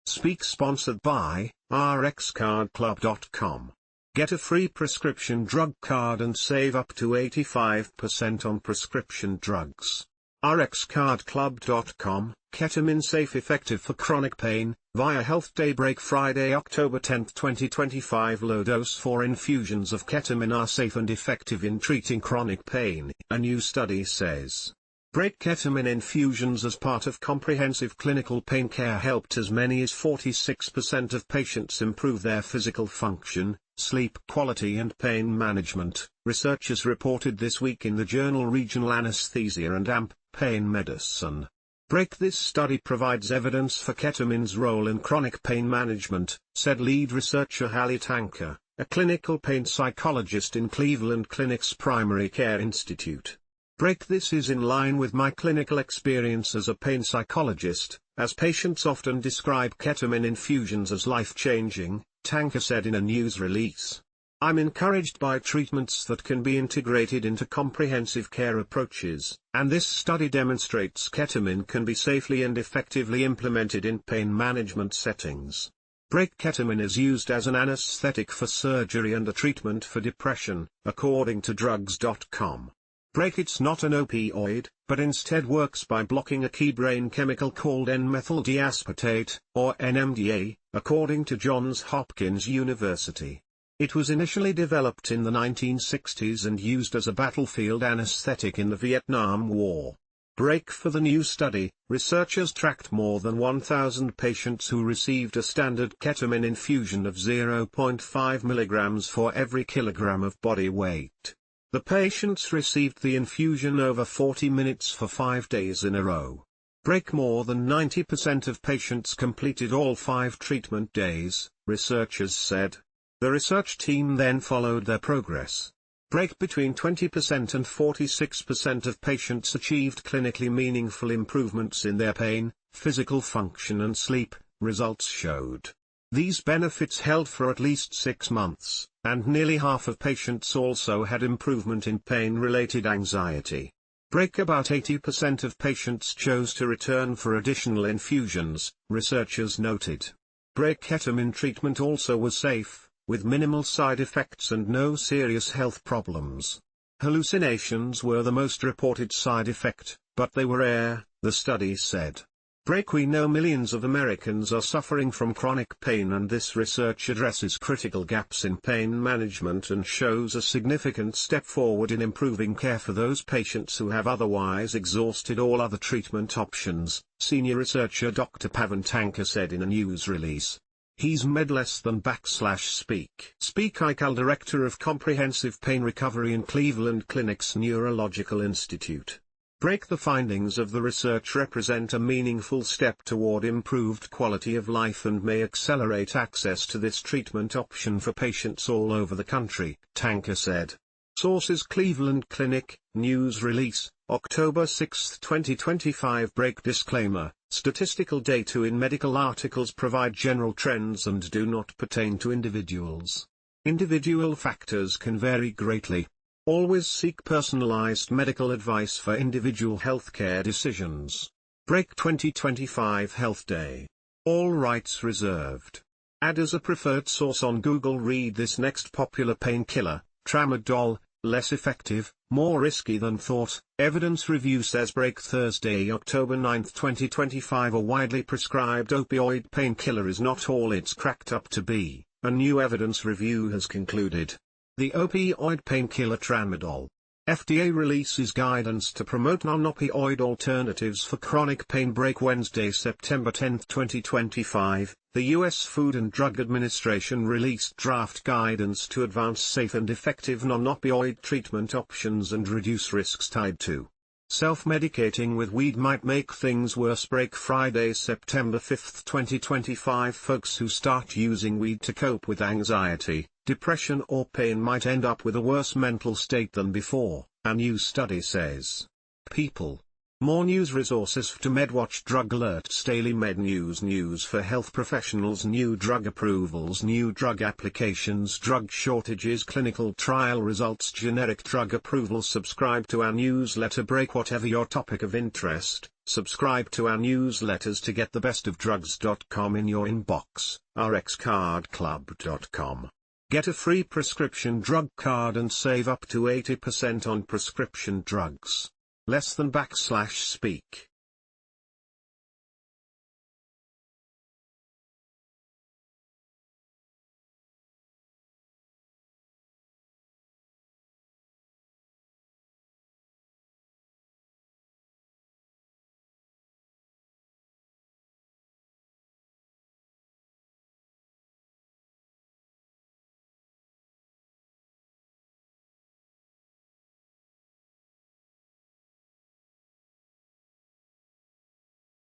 Speak sponsored by rxcardclub.com. Get a free prescription drug card and save up to 85% on prescription drugs. rxcardclub.com. Ketamine safe effective for chronic pain, via Health Daybreak Friday, October 10, 2025. Low dose 4 infusions of ketamine are safe and effective in treating chronic pain, a new study says. Break ketamine infusions as part of comprehensive clinical pain care helped as many as 46% of patients improve their physical function, sleep quality and pain management, researchers reported this week in the journal Regional Anesthesia and AMP, Pain Medicine. Break This study provides evidence for ketamine's role in chronic pain management, said lead researcher Hallie Tanker, a clinical pain psychologist in Cleveland Clinic's Primary Care Institute. Break This is in line with my clinical experience as a pain psychologist, as patients often describe ketamine infusions as life-changing, Tanker said in a news release. I'm encouraged by treatments that can be integrated into comprehensive care approaches, and this study demonstrates ketamine can be safely and effectively implemented in pain management settings. Break ketamine is used as an anesthetic for surgery and a treatment for depression, according to drugs.com. Break it's not an opioid, but instead works by blocking a key brain chemical called N-methyldeaspartate, or NMDA, according to Johns Hopkins University. It was initially developed in the 1960s and used as a battlefield anesthetic in the Vietnam War. Break For the new study, researchers tracked more than 1,000 patients who received a standard ketamine infusion of 0.5 milligrams for every kilogram of body weight. The patients received the infusion over 40 minutes for 5 days in a row. Break More than 90% of patients completed all 5 treatment days, researchers said. The research team then followed their progress. Break Between 20% and 46% of patients achieved clinically meaningful improvements in their pain, physical function and sleep, results showed. These benefits held for at least 6 months, and nearly half of patients also had improvement in pain-related anxiety. Break About 80% of patients chose to return for additional infusions, researchers noted. Break ketamine treatment also was safe, with minimal side effects and no serious health problems. Hallucinations were the most reported side effect, but they were rare, the study said. Break We know millions of Americans are suffering from chronic pain, and this research addresses critical gaps in pain management and shows a significant step forward in improving care for those patients who have otherwise exhausted all other treatment options, senior researcher Dr. Pavan Tanker said in a news release. He's med-speak. Speak Ikal, Director of Comprehensive Pain Recovery in Cleveland Clinic's Neurological Institute. Break The findings of the research represent a meaningful step toward improved quality of life and may accelerate access to this treatment option for patients all over the country, Tanker said. Sources: Cleveland Clinic, news release, October 6, 2025. Break Disclaimer: statistical data in medical articles provide general trends and do not pertain to individuals. Individual factors can vary greatly. Always seek personalized medical advice for individual healthcare decisions. Break 2025 Health Day. All rights reserved. Add as a preferred source on Google. Read this next popular painkiller, tramadol, less effective, more risky than thought. Evidence review says. Break Thursday, October 9, 2025. A widely prescribed opioid painkiller is not all it's cracked up to be, a new evidence review has concluded. The opioid painkiller tramadol. FDA releases guidance to promote non-opioid alternatives for chronic pain. Break Wednesday, September 10, 2025. The U.S. Food and Drug Administration released draft guidance to advance safe and effective non-opioid treatment options and reduce risks tied to self-medicating with weed might make things worse. Break Friday, September 5, 2025. Folks who start using weed to cope with anxiety, depression or pain might end up with a worse mental state than before, a new study says. People More news resources to MedWatch Drug Alerts Daily Med News for health professionals, new drug approvals, new drug applications, drug shortages, clinical trial results, generic drug approvals. Subscribe to our newsletter. Break whatever your topic of interest. Subscribe to our newsletters to get the best of drugs.com in your inbox. rxcardclub.com. Get a free prescription drug card and save up to 80% on prescription drugs. Less than /speak.